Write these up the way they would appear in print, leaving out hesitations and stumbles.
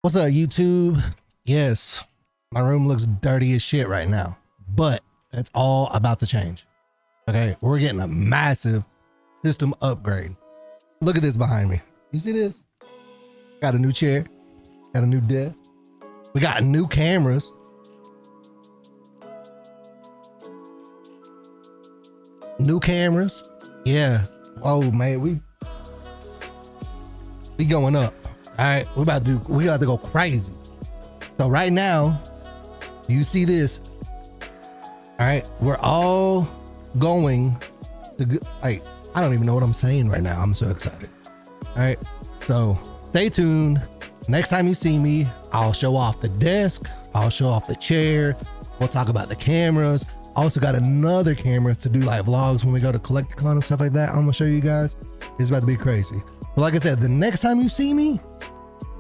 What's up, YouTube? Yes, my room looks dirty as shit right now, but that's all about to change. Okay, we're getting a massive system upgrade. Look at this behind me. You see this? Got a new chair, got a new desk. We got new cameras. New cameras. Yeah. Oh man, we going up. All right, we got to go crazy. So right now, you see this. All right, we're all going to like, I don't even know what I'm saying right now. I'm so excited. All right, so stay tuned. Next time you see me, I'll show off the desk. I'll show off the chair. We'll talk about the cameras. Also got another camera to do like vlogs when we go to Collecticon and stuff like that. I'm gonna show you guys. It's about to be crazy. But like I said, the next time you see me,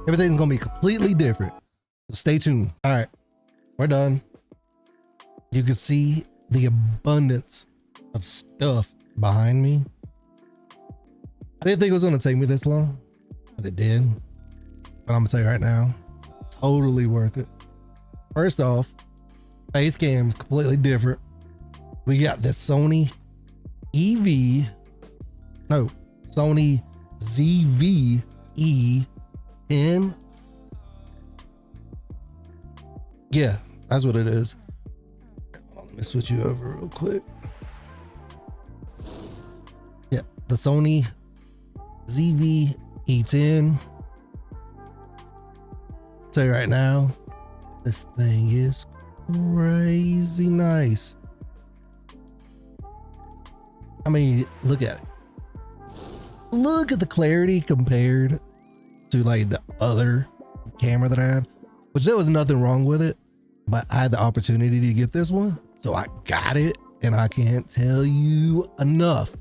everything's gonna be completely different. So stay tuned. All right, we're done. You can see the abundance of stuff behind me. I didn't think it was gonna take me this long, but it did. But I'm gonna tell you right now, totally worth it. First off, face cam's completely different. We got the Sony ZV-E10. Yeah, that's what it is. Let me switch you over real quick. Yeah, the Sony ZV-E10. Tell you right now, this thing is crazy nice. I mean, look at it. Look at the clarity compared to like the other camera that I had, which there was nothing wrong with it, but I had the opportunity to get this one, so I got it, and I can't tell you enough.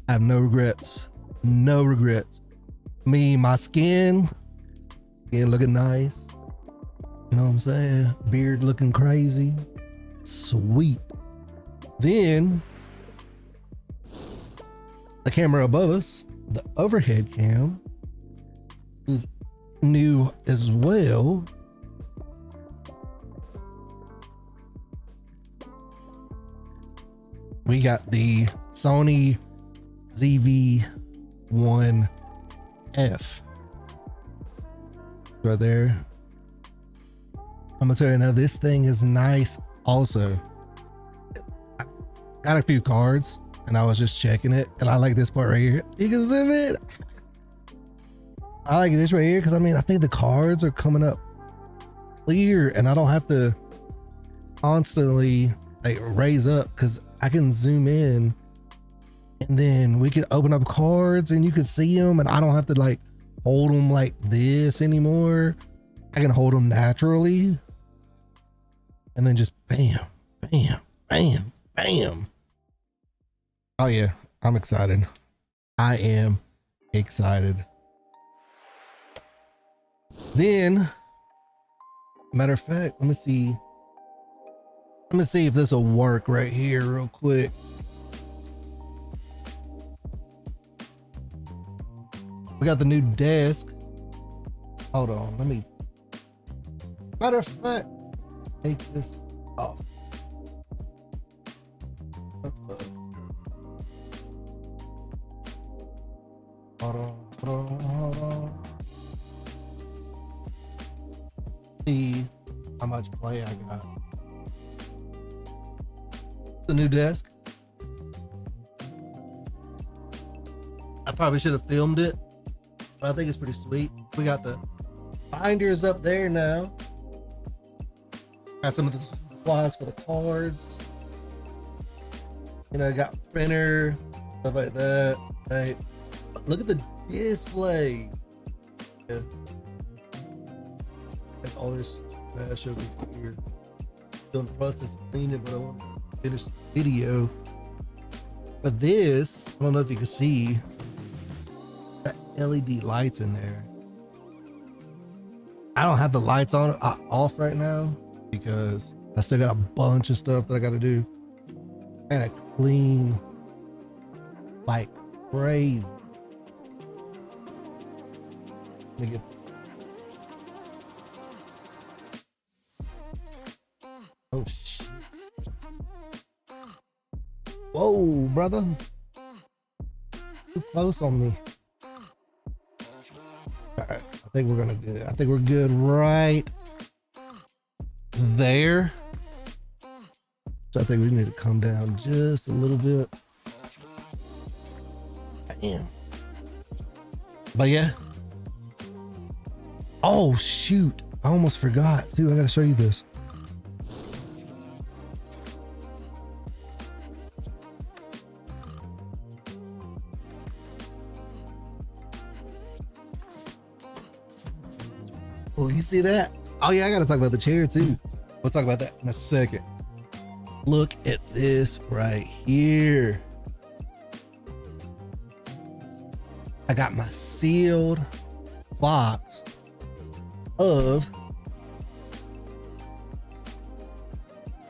I have no regrets. No regrets. My skin looking nice. You know what I'm saying? Beard looking crazy. Sweet. Then the camera above us, the overhead cam, is new as well. We got the Sony ZV-1F right there. I'm gonna tell you now, this thing is nice. Also, I got a few cards and I was just checking it, and I like this part right here. You can zoom it. I like this right here because I mean, I think the cards are coming up clear, and I don't have to constantly like raise up because I can zoom in, and then we can open up cards and you can see them, and I don't have to like hold them like this anymore. I can hold them naturally. And then just bam, bam, bam, bam. Oh yeah, I'm excited. I am excited. Then, matter of fact, let me see if this will work right here real quick. We got the new desk. Hold on, let me. Matter of fact, take this off. Hold on. See how much play I got. The new desk. I probably should have filmed it, but I think it's pretty sweet. We got the binders up there now. Got some of the supplies for the cards. You know, got printer, stuff like that. Hey, look at the display. Yeah. Got all this trash over here. Still in the process of cleaning it, but I want to finish the video. But this, I don't know if you can see, got LED lights in there. I don't have the lights on off right now because I still got a bunch of stuff that I got to do. I gotta clean like crazy. Let me get Oh shit. Whoa, brother. Too close on me. Alright, I think we're gonna good. I think we're good right there. So I think we need to come down just a little bit. Damn. But yeah. Oh shoot. I almost forgot too. I gotta show you this. Oh, you see that? Oh yeah, I gotta talk about the chair too. We'll talk about that in a second. Look at this right here. I got my sealed box of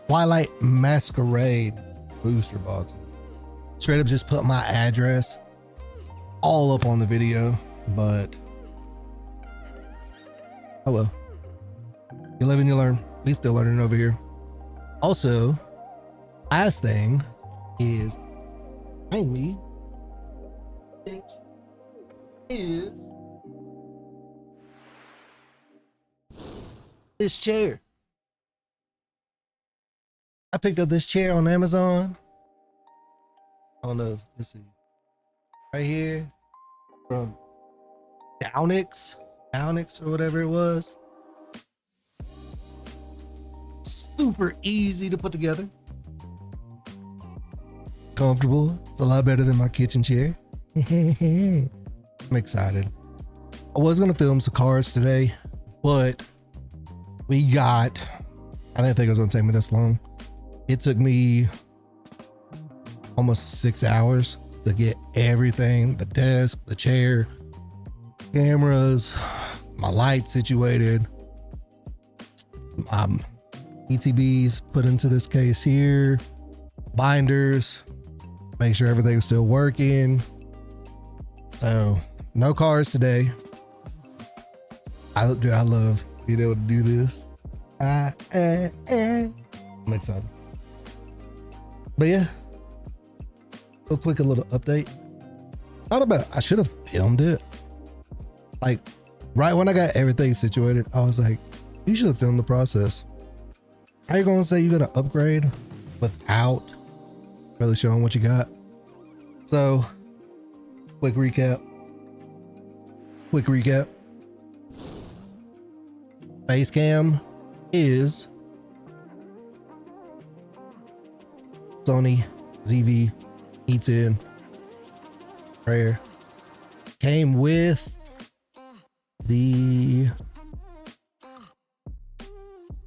Twilight Masquerade booster boxes. Straight up just put my address all up on the video, but oh well. You live and you learn. We still learning over here. Also, last thing is behind me is this chair. I picked up this chair on Amazon. I don't know. Let's see. Right here from Downix or whatever it was. Super easy to put together. Comfortable. It's a lot better than my kitchen chair. I'm excited. I was gonna film some cars today, but I didn't think it was gonna take me this long. It took me almost 6 hours to get everything, the desk, the chair, cameras, my lights situated, ETBs put into this case here, binders, make sure everything's still working. So no cars today. I love being able to do this. I'm excited. But yeah, real quick, a little update. I should have filmed it. Like right when I got everything situated, I was like, you should have filmed the process. How you gonna say you're gonna upgrade without really showing what you got? So, quick recap. Base cam is Sony ZV E10 Rare. Came with the,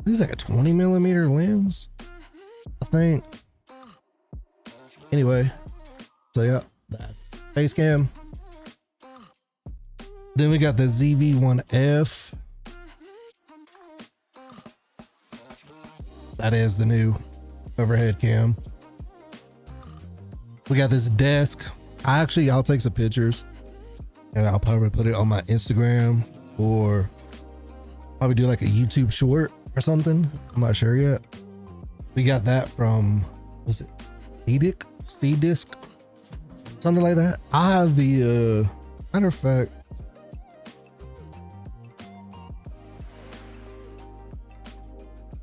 this is like a 20mm lens, I think. Anyway, so yeah, that's face cam. Then we got the ZV-1F. That is the new overhead cam. We got this desk. I'll take some pictures and I'll probably put it on my Instagram or probably do like a YouTube short or something. I'm not sure yet. We got that from, was it Steedisc? Something like that. I have the, matter of fact,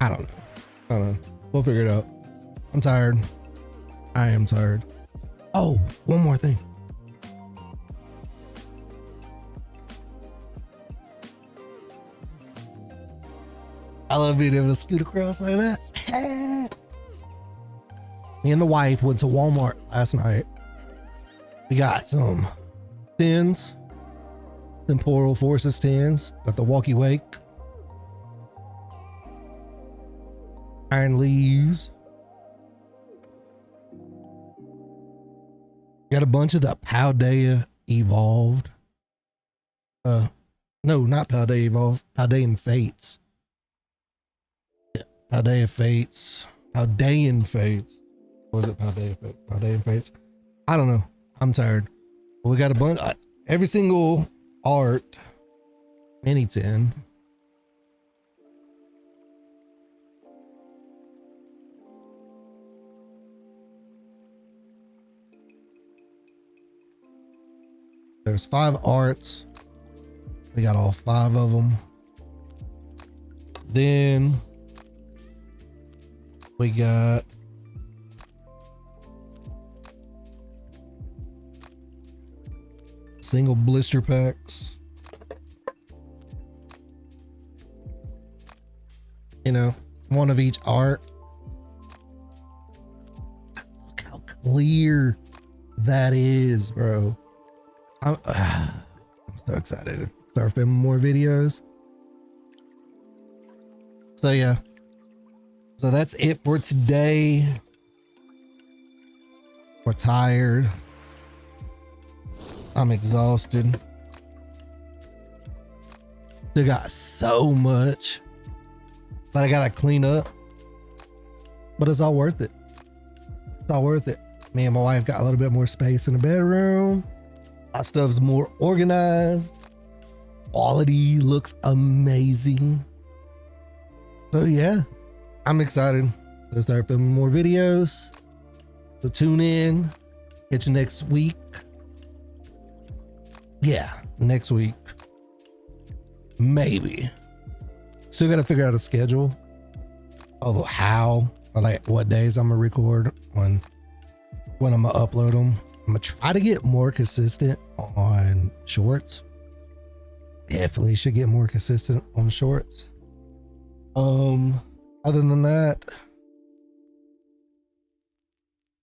I don't know. We'll figure it out. I'm tired. I am tired. Oh, one more thing. I love being able to scoot across like that. Me and the wife went to Walmart last night. We got some tins, temporal forces tins, got the walkie wake, iron leaves. Got a bunch of the Paldea Evolved. No, not Paldea Evolved. Paldean Fates. Yeah, Paldean Fates. Paldean Fates. What was it? Paldean Fates. I don't know. I'm tired. But we got a bunch. Every single art mini tin There's 5 arts. We got all 5 of them. Then we got single blister packs. You know, 1 of each art. Look how clear that is, bro. I'm so excited to start filming more videos. So yeah, so that's it for today. We're tired. I'm exhausted. Still got so much that I gotta clean up, but it's all worth it. It's all worth it. Me and my wife got a little bit more space in the bedroom. My stuff's more organized. Quality looks amazing. So yeah, I'm excited to start filming more videos. So tune in. Catch you next week. Yeah, next week. Maybe. Still gotta figure out a schedule of how, or like what days I'm gonna record, when I'm gonna upload them. I'm gonna try to get more consistent on shorts. Definitely should get more consistent on shorts. Other than that,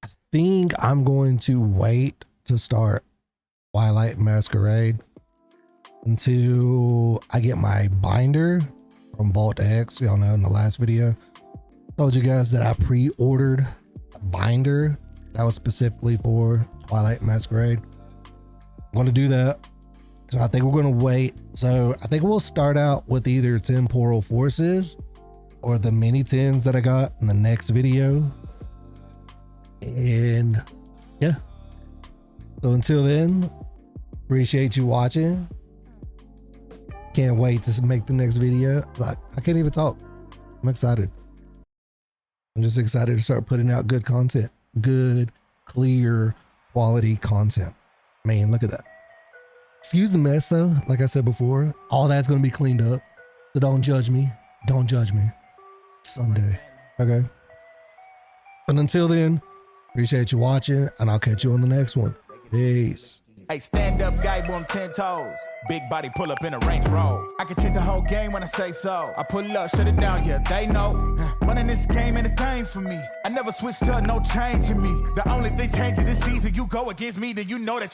I think I'm going to wait to start Twilight Masquerade until I get my binder from Vault X. Y'all know in the last video, I told you guys that I pre-ordered a binder that was specifically for Twilight Masquerade. I'm going to do that. So I think we're going to wait. So I think we'll start out with either Temporal Forces or the mini 10s that I got in the next video. And yeah. So until then, appreciate you watching. Can't wait to make the next video. Like, I can't even talk. I'm excited. I'm just excited to start putting out good content. Good, clear, quality content. Man, look at that. Excuse the mess though. Like I said before, all that's going to be cleaned up. So don't judge me. Don't judge me. Someday. Okay. But until then, appreciate you watching, and I'll catch you on the next one. Peace. Hey, stand up guy on 10 toes. Big body pull up in a Range Rover. I can change the whole game when I say so. I pull up, shut it down, yeah, they know. Running this game ain't a thing for me. I never switched up, no change in me. The only thing changing this season, you go against me, then you know that you